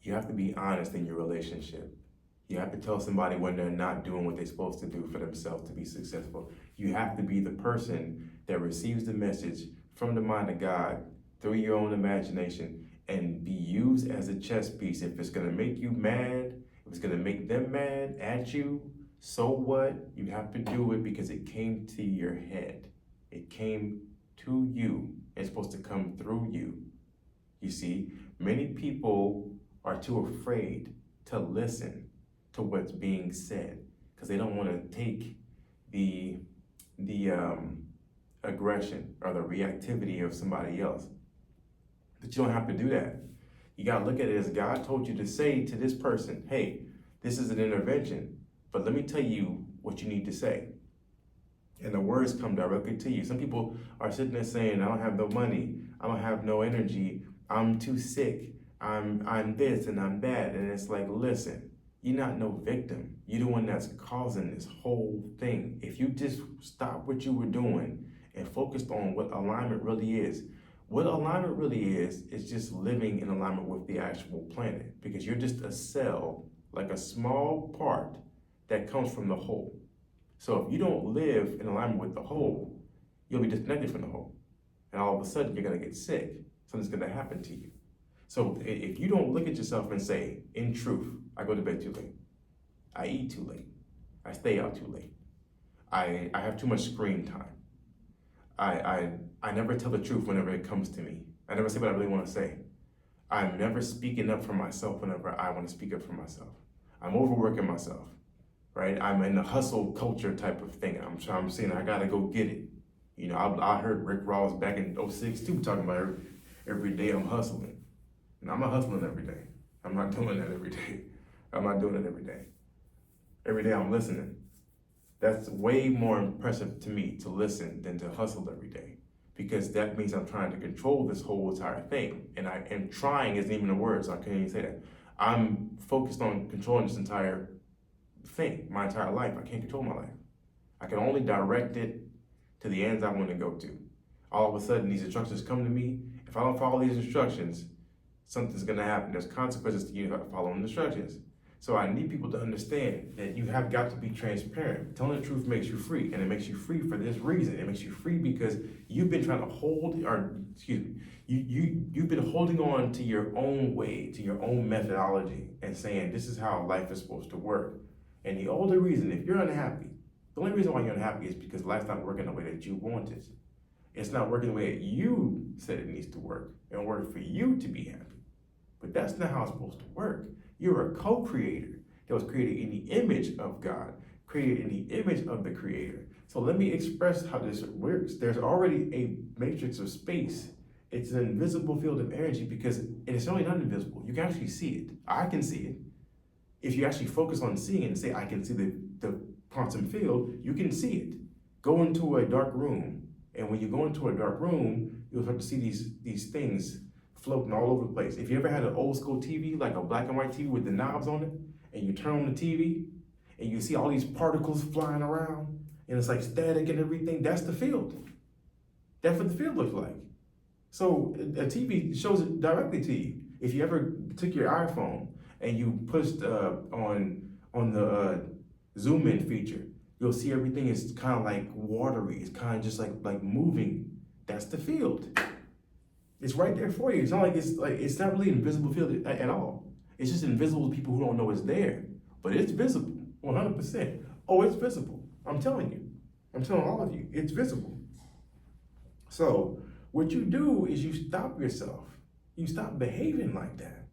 You have to be honest in your relationship. You have to tell somebody when they're not doing what they're supposed to do for themselves to be successful. You have to be the person that receives the message from the mind of God through your own imagination and be used as a chess piece. If it's gonna make you mad, if it's gonna make them mad at you, so what? You have to do it because it came to your head. It came to you. It's supposed to come through you. You see, many people are too afraid to listen to what's being said because they don't want to take the aggression or the reactivity of somebody else. But you don't have to do that. You got to look at it as God told you to say to this person, hey, this is an intervention, but let me tell you what you need to say. And the words come directly to you. Some people are sitting there saying, I don't have no money, I don't have no energy, I'm too sick, I'm this and I'm that. And it's like, listen, you're not no victim. You're the one that's causing this whole thing. If you just stop what you were doing and focused on what alignment really is, what alignment really is just living in alignment with the actual planet, because you're just a cell, like a small part that comes from the whole. So if you don't live in alignment with the whole, you'll be disconnected from the whole. And all of a sudden you're gonna get sick. Something's gonna happen to you. So if you don't look at yourself and say, in truth, I go to bed too late, I eat too late, I stay out too late, I have too much screen time, I never tell the truth whenever it comes to me, I never say what I really want to say, I'm never speaking up for myself whenever I want to speak up for myself, I'm overworking myself, right? I'm in the hustle culture type of thing. I'm saying I gotta go get it. You know, I heard Rick Ross back in '06 too talking about every day I'm hustling. And I'm not hustling every day. I'm not doing that every day. I'm not doing it every day. Every day I'm listening. That's way more impressive to me to listen than to hustle every day, because that means I'm trying to control this whole entire thing. And trying isn't even a word, so I can't even say that. I'm focused on controlling this entire thing, my entire life. I can't control my life. I can only direct it to the ends I want to go to. All of a sudden, these instructions come to me. If I don't follow these instructions, something's gonna happen. There's consequences to you following instructions. So I need people to understand that you have got to be transparent. Telling the truth makes you free, and it makes you free for this reason. It makes you free because you've been trying to you've been holding on to your own way, to your own methodology, and saying this is how life is supposed to work. And the only reason, if you're unhappy, the only reason why you're unhappy is because life's not working the way that you want it. It's not working the way that you said it needs to work in order for you to be happy. But that's not how it's supposed to work. You're a co-creator that was created in the image of God, created in the image of the Creator. So let me express how this works. There's already a matrix of space. It's an invisible field of energy because it's only not invisible. You can actually see it. I can see it. If you actually focus on seeing it and say, I can see the quantum field, you can see it. Go into a dark room. And when you go into a dark room, you'll start to see these things floating all over the place. If you ever had an old school TV, like a black and white TV with the knobs on it, and you turn on the TV, and you see all these particles flying around, and it's like static and everything, that's the field. That's what the field looks like. So a TV shows it directly to you. If you ever took your iPhone and you pushed on the zoom in feature, you'll see everything is kind of like watery. It's kind of just like moving. That's the field. It's right there for you. It's not it's not really an invisible field at all. It's just invisible to people who don't know it's there. But it's visible, 100%. Oh, it's visible. I'm telling you. I'm telling all of you, it's visible. So what you do is you stop yourself. You stop behaving like that.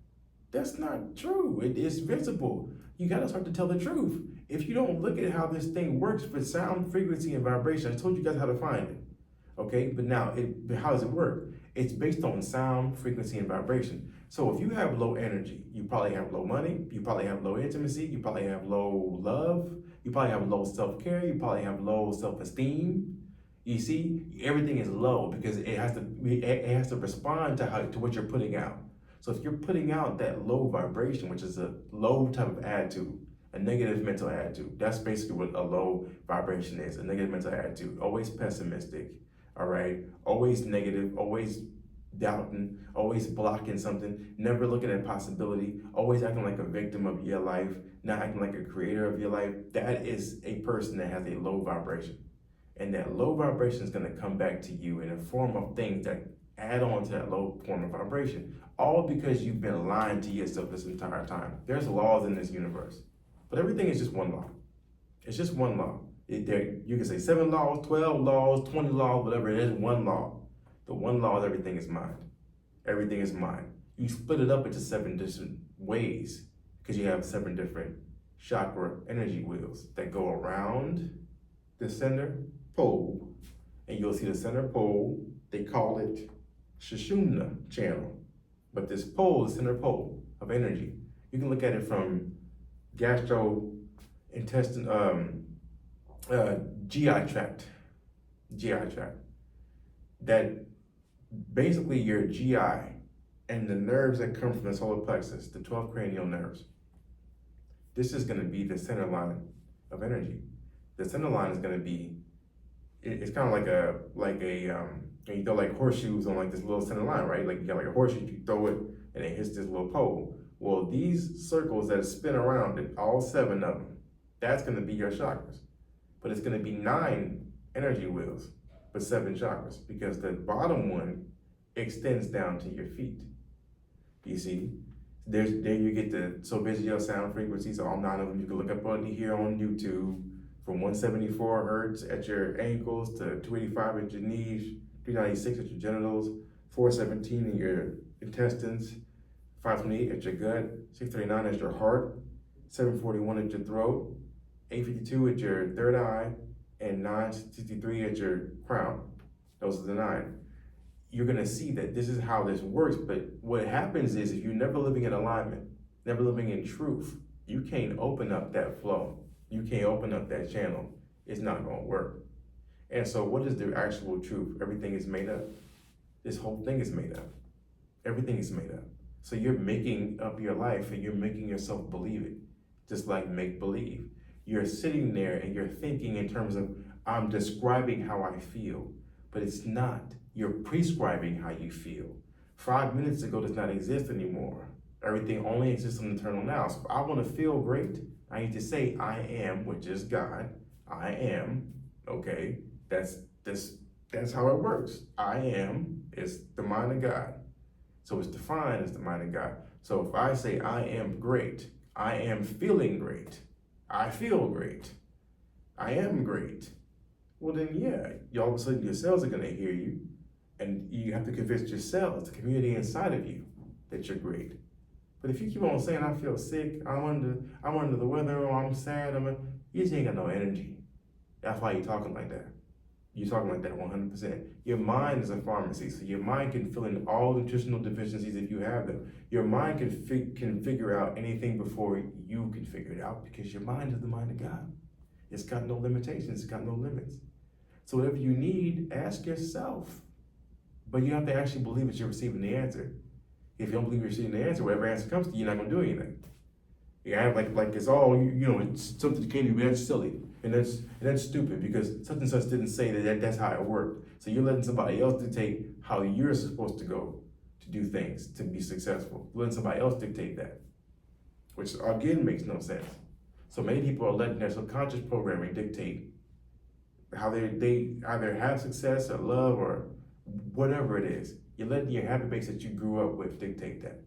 That's not true. It is visible. You gotta start to tell the truth. If you don't look at how this thing works for sound, frequency, and vibration, I told you guys how to find it. Okay, but now, how does it work? It's based on sound, frequency, and vibration. So if you have low energy, you probably have low money, you probably have low intimacy, you probably have low love, you probably have low self-care, you probably have low self-esteem. You see, everything is low because it has to respond to what you're putting out. So if you're putting out that low vibration, which is a low type of attitude, a negative mental attitude, that's basically what a low vibration is, a negative mental attitude, always pessimistic, all right? Always negative, always doubting, always blocking something, never looking at possibility, always acting like a victim of your life, not acting like a creator of your life, that is a person that has a low vibration. And that low vibration is going to come back to you in the form of things that add on to that low form of vibration. All because you've been lying to yourself this entire time. There's laws in this universe, but everything is just one law. It's just one law. You can say 7 laws, 12 laws, 20 laws, whatever it is, one law. The one law is everything is mind. Everything is mind. You split it up into 7 different ways because you have 7 different chakra energy wheels that go around the center pole, and you'll see the center pole, they call it Sushumna channel. But this pole, the center pole of energy, you can look at it from gastrointestinal, GI tract, that basically your GI and the nerves that come from the solar plexus, the 12 cranial nerves, this is going to be the center line of energy. The center line is going to be, it's kind of like a you throw like horseshoes on like this little center line, right? Like you got like a horseshoe, you throw it and it hits this little pole. Well, these circles that spin around it, all 7 of them, that's going to be your chakras. But it's going to be 9 energy wheels, but 7 chakras, because the bottom one extends down to your feet. You see, there you get the visual sound frequencies, all 9 of them. You can look up on here on YouTube, from 174 hertz at your ankles to 285 at your knees, 396 at your genitals, 417 in your intestines, 528 at your gut, 639 at your heart, 741 at your throat, 852 at your third eye, and 963 at your crown. Those are the 9. You're gonna see that this is how this works, but what happens is if you're never living in alignment, never living in truth, you can't open up that flow. You can't open up that channel. It's not gonna work. And so what is the actual truth? Everything is made up. This whole thing is made up. Everything is made up. So you're making up your life and you're making yourself believe it, just like make believe. You're sitting there and you're thinking in terms of, I'm describing how I feel, but it's not. You're prescribing how you feel. 5 minutes ago does not exist anymore. Everything only exists in the eternal now. So if I want to feel great, I need to say I am, which is God. I am, okay? That's how it works. I am is the mind of God. So it's defined as the mind of God. So if I say I am great, I am feeling great, I feel great, I am great, well then yeah, all of a sudden your cells are gonna hear you, and you have to convince your cells, the community inside of you, that you're great. But if you keep on saying I feel sick, I'm under the weather, or I'm sad, you just ain't got no energy. That's why you're talking like that. You're talking like that 100%. Your mind is a pharmacy, so your mind can fill in all nutritional deficiencies if you have them. Your mind can figure out anything before you can figure it out, because your mind is the mind of God. It's got no limitations, it's got no limits. So whatever you need, ask yourself. But you have to actually believe that you're receiving the answer. If you don't believe you're receiving the answer, whatever answer comes to you, you're not gonna do anything. You have like it's all, it's something that can't be, that's silly. And that's stupid, because such and such didn't say that's how it worked. So you're letting somebody else dictate how you're supposed to go to do things, to be successful. You're letting somebody else dictate that, which again makes no sense. So many people are letting their subconscious programming dictate how they either have success or love or whatever it is. You're letting your habit base that you grew up with dictate that.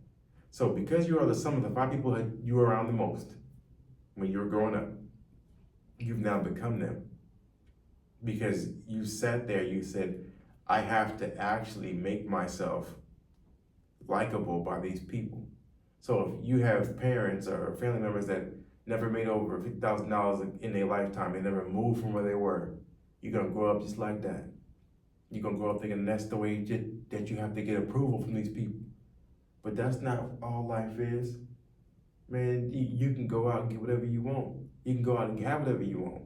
So because you are the sum of the 5 people that you were around the most when you were growing up, you've now become them. Because you sat there, you said, I have to actually make myself likable by these people. So if you have parents or family members that never made over $50,000 in their lifetime, they never moved from where they were, you're gonna grow up just like that. You're gonna grow up thinking that's the way that you have to get approval from these people. But that's not all life is. Man, you can go out and get whatever you want. You can go out and have whatever you want.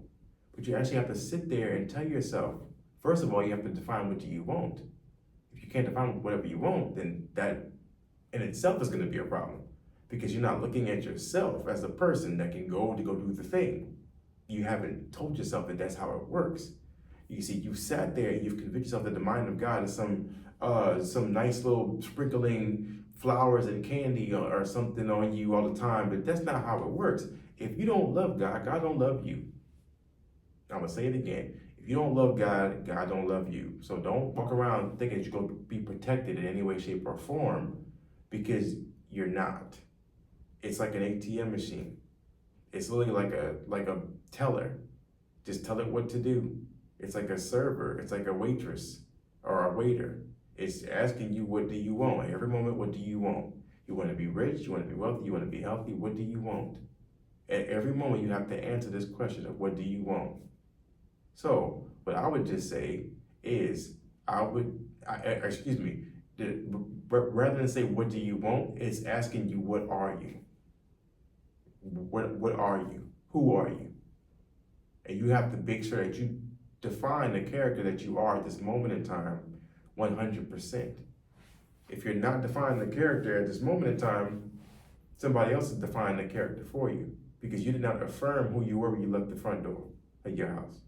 But you actually have to sit there and tell yourself, first of all, you have to define what you want. If you can't define whatever you want, then that in itself is gonna be a problem, because you're not looking at yourself as a person that can go do the thing. You haven't told yourself that that's how it works. You see, you sat there and you've convinced yourself that the mind of God is some nice little sprinkling flowers and candy or something on you all the time, but that's not how it works. If you don't love God, God don't love you. I'm gonna say it again. If you don't love God, God don't love you. So don't walk around thinking that you're gonna be protected in any way, shape, or form, because you're not. It's like an ATM machine. It's literally like a teller. Just tell it what to do. It's like a server. It's like a waitress or a waiter. It's asking you, what do you want? Every moment, what do you want? You want to be rich? You want to be wealthy? You want to be healthy? What do you want? At every moment, you have to answer this question of what do you want? So what I would just say is, rather than say what do you want, it's asking you, what are you? What are you? Who are you? And you have to make sure that you define the character that you are at this moment in time 100%. If you're not defining the character at this moment in time, somebody else is defining the character for you, because you did not affirm who you were when you left the front door of your house.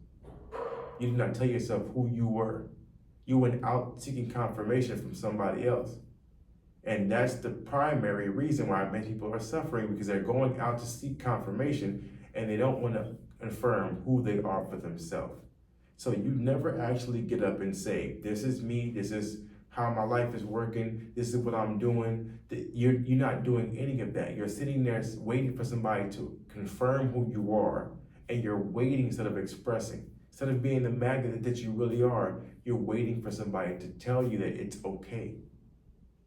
You did not tell yourself who you were. You went out seeking confirmation from somebody else. And that's the primary reason why many people are suffering, because they're going out to seek confirmation and they don't want to affirm who they are for themselves. So you never actually get up and say, this is me, this is how my life is working, this is what I'm doing. You're not doing any of that. You're sitting there waiting for somebody to confirm who you are, and you're waiting instead of expressing. Instead of being the magnet that you really are, you're waiting for somebody to tell you that it's okay.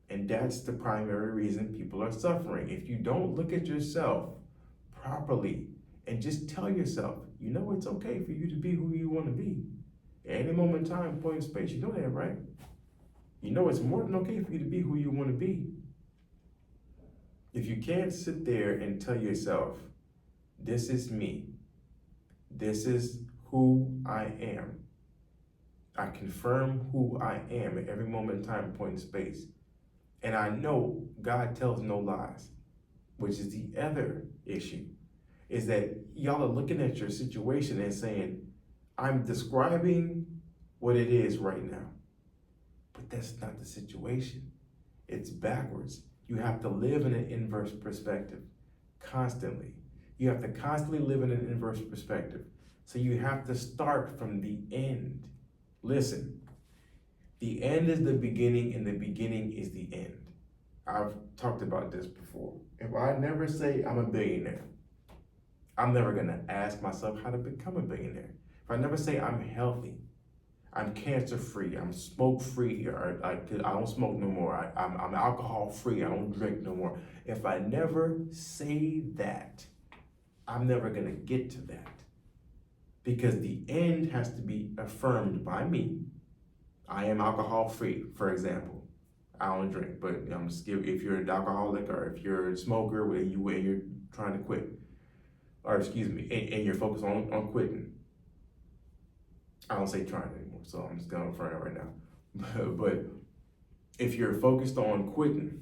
And that's the primary reason people are suffering. If you don't look at yourself properly and just tell yourself, you know it's okay for you to be who you want to be. At any moment in time, point in space, you know that, right? You know it's more than okay for you to be who you want to be. If you can't sit there and tell yourself, this is me, this is who I am, I confirm who I am at every moment in time, point in space, and I know God tells no lies, which is the other issue, is that y'all are looking at your situation and saying, I'm describing what it is right now. But that's not the situation. It's backwards. You have to live in an inverse perspective constantly. You have to constantly live in an inverse perspective. So you have to start from the end. Listen, the end is the beginning and the beginning is the end. I've talked about this before. If I never say I'm a billionaire, I'm never gonna ask myself how to become a billionaire. If I never say I'm healthy, I'm cancer-free, I'm smoke-free, or I don't smoke no more, I'm alcohol-free, I don't drink no more. If I never say that, I'm never gonna get to that. Because the end has to be affirmed by me. I am alcohol-free, for example. I don't drink, but I'm just give, if you're an alcoholic or if you're a smoker where you're trying to quit, or and you're focused on quitting. I don't say trying anymore, so I'm just going to affirm it right now. But if you're focused on quitting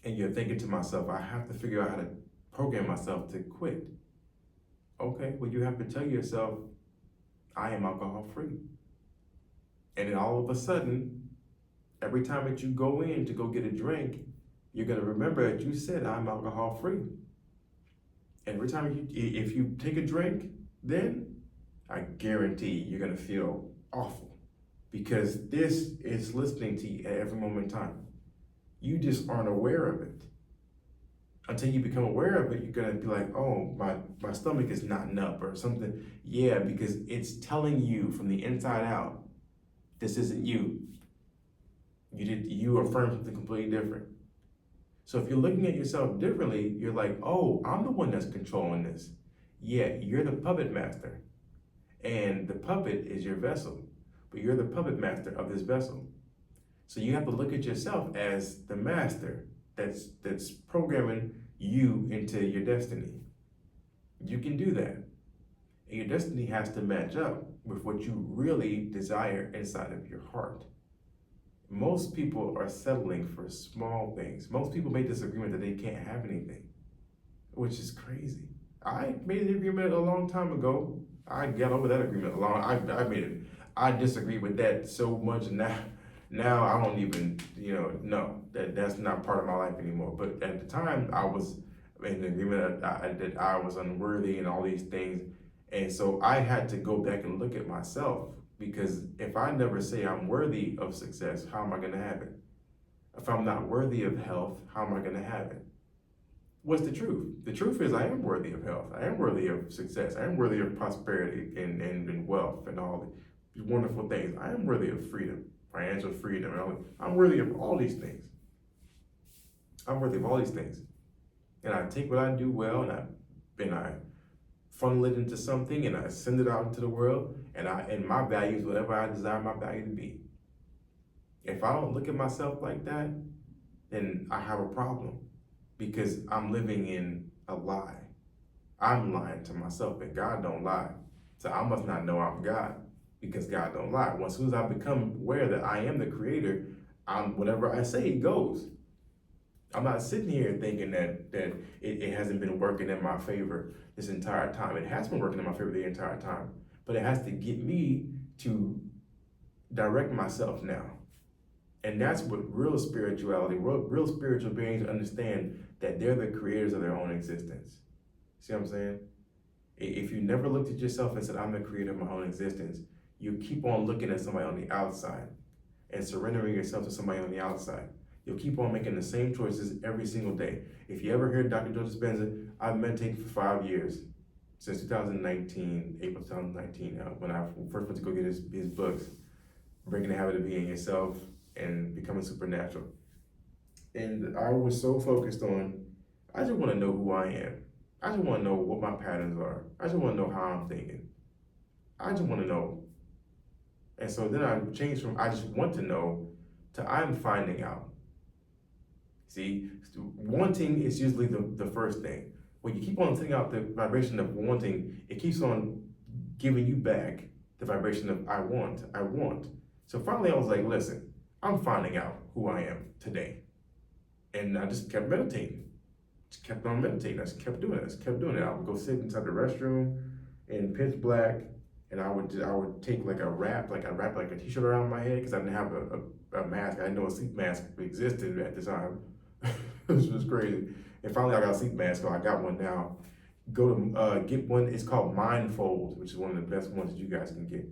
and you're thinking to myself, I have to figure out how to program myself to quit. Okay, well, you have to tell yourself, I am alcohol free. And then all of a sudden, every time that you go in to go get a drink, you're going to remember that you said, I'm alcohol free. Every time if you take a drink, then I guarantee you're going to feel awful, because this is listening to you at every moment in time. You just aren't aware of it. Until you become aware of it, you're going to be like, oh, my stomach is knotting up or something. Yeah, because it's telling you from the inside out, this isn't you. You affirm something completely different. So if you're looking at yourself differently, you're like, oh, I'm the one that's controlling this. Yeah, you're the puppet master. And the puppet is your vessel, but you're the puppet master of this vessel. So you have to look at yourself as the master that's programming you into your destiny. You can do that. And your destiny has to match up with what you really desire inside of your heart. Most people are settling for small things. Most people make this agreement that they can't have anything, which is crazy. I made an agreement a long time ago I got over that agreement long. I made it. I disagree with that so much now. Now I don't even, no, that's not part of my life anymore. But at the time, I was in agreement that I was unworthy and all these things, and so I had to go back and look at myself, because if I never say I'm worthy of success, how am I going to have it? If I'm not worthy of health, how am I going to have it? What's the truth? The truth is I am worthy of health. I am worthy of success. I am worthy of prosperity and wealth and all these wonderful things. I am worthy of freedom, financial freedom. And I'm worthy of all these things. I'm worthy of all these things. And I take what I do well and I funnel it into something and I send it out into the world, and my value is whatever I desire my value to be. If I don't look at myself like that, then I have a problem, because I'm living in a lie. I'm lying to myself, and God don't lie. So I must not know I'm God, because God don't lie. As soon as I become aware that I am the creator, whatever I say goes. I'm not sitting here thinking that it hasn't been working in my favor this entire time. It has been working in my favor the entire time, but it has to get me to direct myself now. And that's what real spirituality, real spiritual beings understand, that they're the creators of their own existence. See what I'm saying? If you never looked at yourself and said, I'm the creator of my own existence, you keep on looking at somebody on the outside and surrendering yourself to somebody on the outside. You'll keep on making the same choices every single day. If you ever heard Dr. Joe Dispenza, I've meditated for 5 years, since 2019, April 2019, when I first went to go get his books, Breaking the Habit of Being Yourself and Becoming Supernatural. And I was so focused on, I just want to know who I am. I just want to know what my patterns are. I just want to know how I'm thinking. I just want to know. And so then I changed from I just want to know to I'm finding out. See, wanting is usually the first thing. When you keep on sending out the vibration of wanting, it keeps on giving you back the vibration of I want, I want. So finally I was like, listen, I'm finding out who I am today. And I just kept meditating. Just kept on meditating. I just kept doing it. I would go sit inside the restroom in pitch black, and I would take like a wrap like a t-shirt around my head, because I didn't have a mask. I didn't know a sleep mask existed at the time. This was crazy. And finally I got a sleep mask, so I got one now. Go to get one. It's called Mindfold, which is one of the best ones that you guys can get.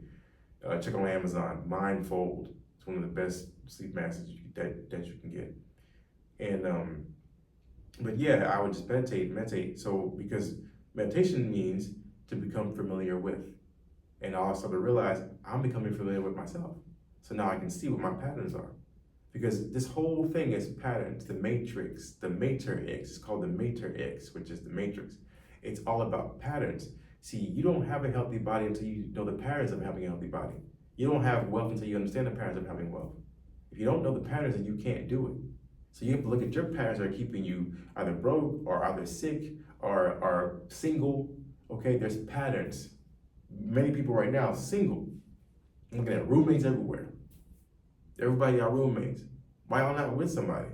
Check on Amazon. Mindfold. It's one of the best sleep masks that you can get. And but yeah, I would just meditate. So because meditation means to become familiar with, and I also to realize I'm becoming familiar with myself. So now I can see what my patterns are, because this whole thing is patterns. The matrix, the matrix, it's called the matrix, which is the matrix. It's all about patterns. See, you don't have a healthy body until you know the patterns of having a healthy body. You don't have wealth until you understand the patterns of having wealth. If you don't know the patterns, then you can't do it. So you have to look at your patterns that are keeping you either broke or either sick or single. Okay, there's patterns. Many people right now are single. I'm looking at roommates everywhere. Everybody are roommates. Why y'all not with somebody?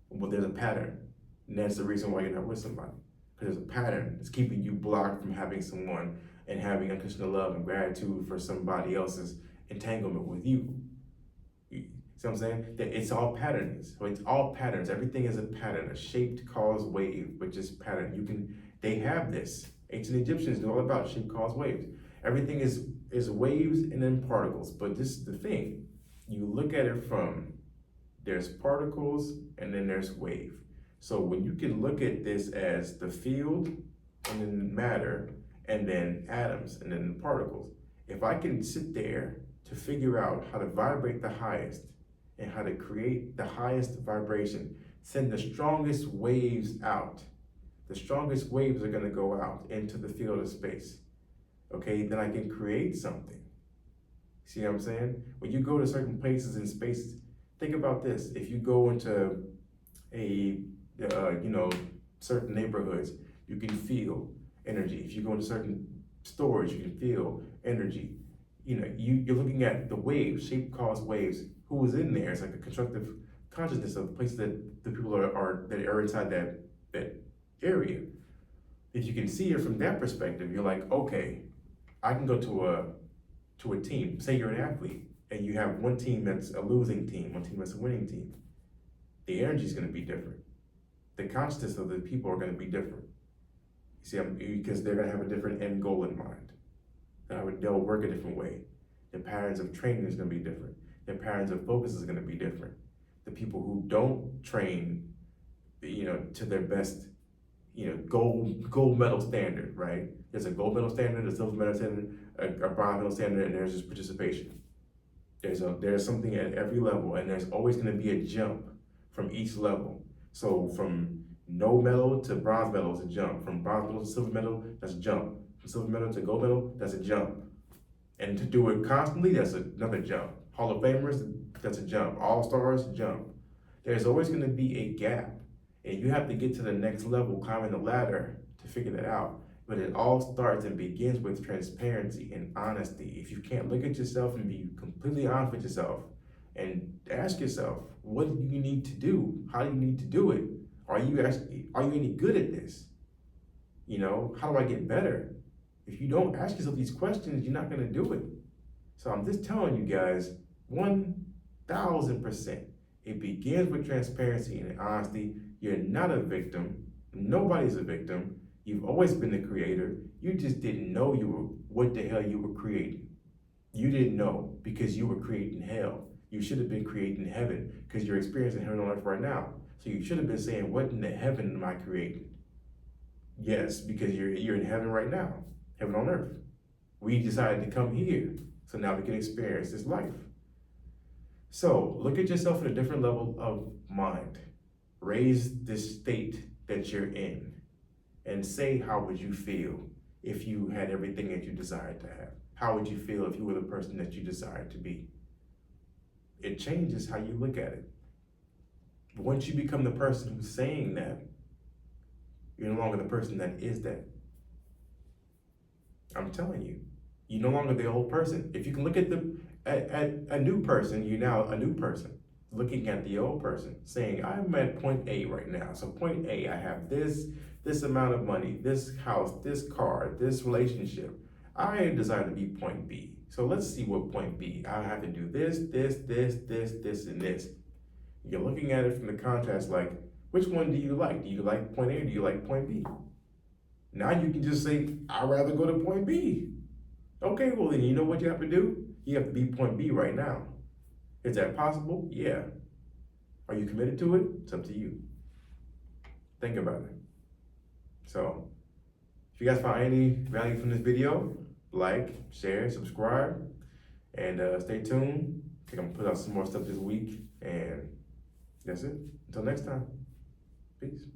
Well, there's a pattern. And that's the reason why you're not with somebody. Because there's a pattern that's keeping you blocked from having someone and having unconditional love and gratitude for somebody else's entanglement with you. See what I'm saying? That it's all patterns. So it's all patterns. Everything is a pattern, a shaped cause wave, which is pattern. They have this. Ancient Egyptians knew all about shape cause waves. Everything is waves and then particles. But this is the thing. You look at it from, there's particles and then there's wave. So when you can look at this as the field and then matter and then atoms and then particles, if I can sit there to figure out how to vibrate the highest and how to create the highest vibration, send the strongest waves out. The strongest waves are gonna go out into the field of space. Okay, then I can create something. See what I'm saying? When you go to certain places in space, think about this. If you go into certain neighborhoods, you can feel energy. If you go into certain stores, you can feel energy. You're looking at the waves, shape cause waves. Who is in there? It's like a constructive consciousness of the places that the people that are inside that area. If you can see it from that perspective, you're like, okay, I can go to a team. Say you're an athlete and you have one team that's a losing team, one team that's a winning team. The energy is going to be different. The consciousness of the people are going to be different. You see, because they're going to have a different end goal in mind. They'll work a different way. The patterns of training is going to be different. The patterns of focus is going to be different. The people who don't train, to their best, gold medal standard, right? There's a gold medal standard, a silver medal standard, a bronze medal standard, and there's just participation. There's something at every level, and there's always going to be a jump from each level. So from no medal to bronze medal is a jump. From bronze medal to silver medal, that's a jump. From silver medal to gold medal, that's a jump. And to do it constantly, that's another jump. Hall of Famers, that's a jump. All-Stars, jump. There's always going to be a gap. And you have to get to the next level, climbing the ladder, to figure that out. But it all starts and begins with transparency and honesty. If you can't look at yourself and be completely honest with yourself and ask yourself, what do you need to do? How do you need to do it? Are you any good at this? How do I get better? If you don't ask yourself these questions, you're not going to do it. So I'm just telling you guys, 1000%. It begins with transparency and honesty. You're not a victim. Nobody's a victim. You've always been the creator. You just didn't know what the hell you were creating. You didn't know because you were creating hell. You should have been creating heaven because you're experiencing heaven on earth right now. So you should have been saying, what in the heaven am I creating? Yes, because you're in heaven right now, heaven on earth. We decided to come here, so now we can experience this life. So look at yourself at a different level of mind. Raise this state that you're in and say, how would you feel if you had everything that you desired to have? How would you feel if you were the person that you desired to be? It changes how you look at it. But once you become the person who's saying that, you're no longer the person that is that. I'm telling you, you're no longer the old person. If you can look at a new person, you're now a new person. Looking at the old person, saying, I'm at point A right now. So point A, I have this amount of money, this house, this car, this relationship. I desire to be point B. So let's see what point B. I have to do this, and this. You're looking at it from the contrast like, which one do you like? Do you like point A or do you like point B? Now you can just say, I'd rather go to point B. Okay, well then you know what you have to do? You have to be point B right now. Is that possible? Yeah. Are you committed to it? It's up to you. Think about it. So, if you guys found any value from this video, like, share, subscribe, and stay tuned. I think I'm gonna put out some more stuff this week, and that's it. Until next time, peace.